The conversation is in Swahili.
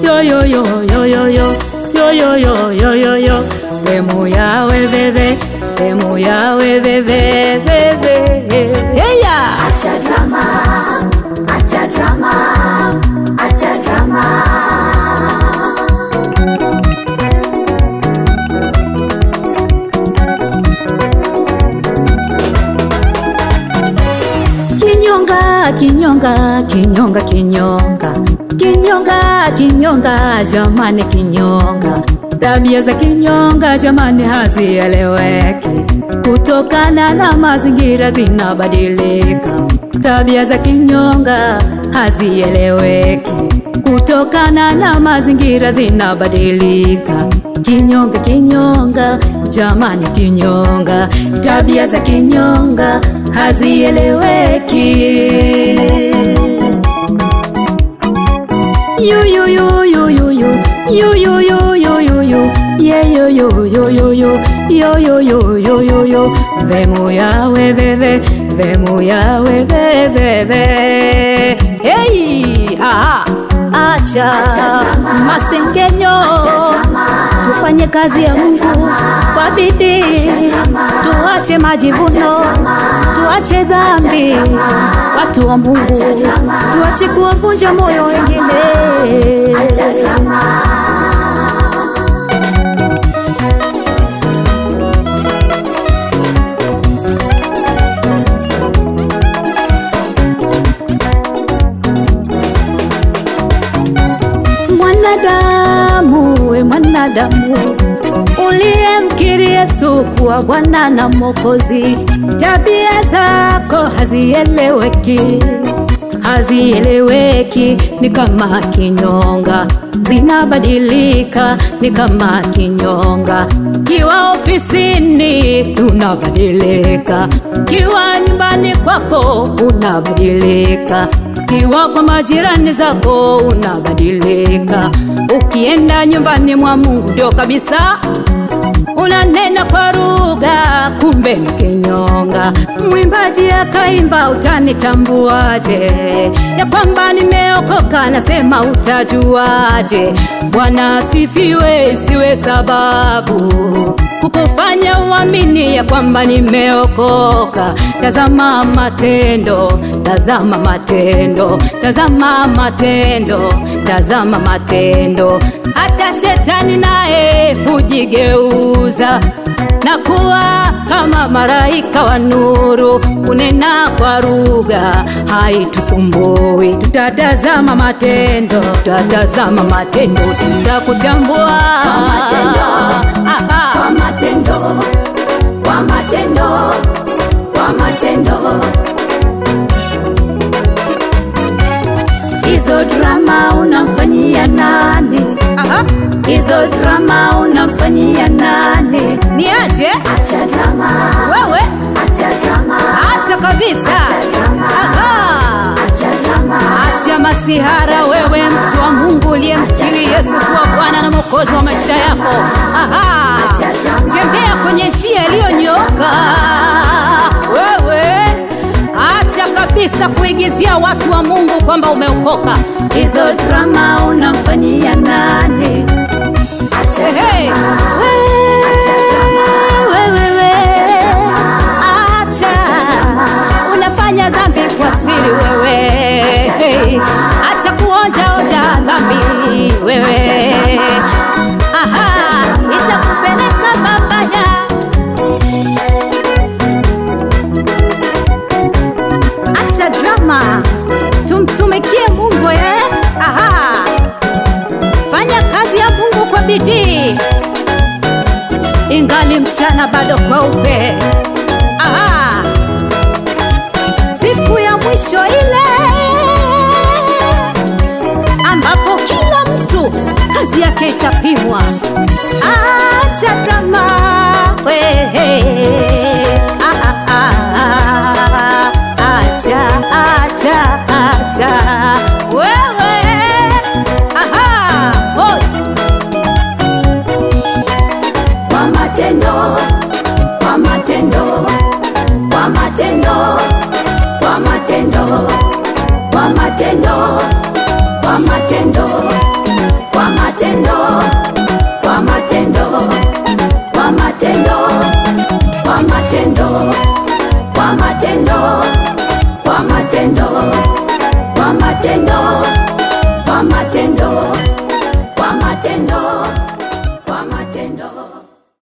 yo yo yo yo yo yo yo yo yo yo yo yo. Demu yawe bebe, demu yawe bebe bebe. Yeah. Acha drama, acha drama, acha drama. Kinyonga, kinyonga, kinyonga, kinyonga, kinyonga, kinyonga, jamani kinyonga. Tabia za kinyonga jamani hazieleweki, kutokana na mazingira zinabadilika. Tabia za kinyonga hazieleweki, kutokana na mazingira zinabadilika. Kinyonga, kinyonga, jamani kinyonga. Tabia za kinyonga hazieleweki. Yo yo yo yo yo yo yo yo yo yo yo yo yeah yo yo yo yo yo yo yo yo yo yo yo. Demu yawe bebe, demu yawe bebe. Hey ha, acha masengenyo, tufanye kazi ya Mungu kwa bidii, tuache majivuno, tuache dhambi. Watu wa Mungu tuache kuwavunja moyo wengine. Mwanadamu, we mwanadamu, uliyemkiri Yesu kuwa Bwana na Mwokozi, tabia zako hazieleweki, hazieleweki. Ni kama kinyonga, zinabadilika. Ni kama kinyonga, kiwa ofisini unabadilika, kiwa nyumbani kwako unabadilika, kiwa kwa majirani zako unabadilika. Ukienda nyumbani mwa Mungu ndio kabisa unanena kwa lugha, kumbe ni kinyonga. Mwimbaji akaimba, utanitambuaje ya kwamba nimeokoka? Nasema utajuaje? Bwana asifiwe, siwe sababu kukufanya uamini ya kwamba nimeokoka. Tazama matendo, tazama matendo, tazama matendo, tazama matendo. Hata shetani naye hujigeuza na kuwa kama malaika wa nuru. Unena kwa lugha haitusumbui. Tutatazama matendo, tutatazama matendo, tutakutambua kwa matendo, kwa matendo, kwa matendo, kwa matendo. Hizo drama unamfanyia nani? Hizo drama unamfanyia nani? Niaje? Acha drama wewe, acha drama, acha kabisa. acha drama, acha drama, acha masihara. Wewe mtu wa Mungu uliyemkiri Yesu kuwa Bwana na Mwokozi wa maisha yako, tembea kwenye njia iliyonyooka. Wewe acha kabisa kuigizia watu wa Mungu kwamba umeokoka. Hizo drama unamfanyia nani? Acha drama, acha drama, wewe acha, unafanya dhambi kwa siri. Wewe acha kuonja onja dhambi. Wewe itakupeleka babaya. Acha drama, tumtumikie Mungu. Fanya kazi ya Mungu kwa bidii, ingali mchana bado kweupe. Siku ya mwisho ile ambapo kila mtu kazi yake itapimwa. Acha drama wewe, acha, acha, acha wewe. Kwa matendo, kwa matendo, kwa matendo, kwa matendo, kwa matendo, kwa matendo, kwa matendo, kwa matendo, kwa matendo, kwa matendo.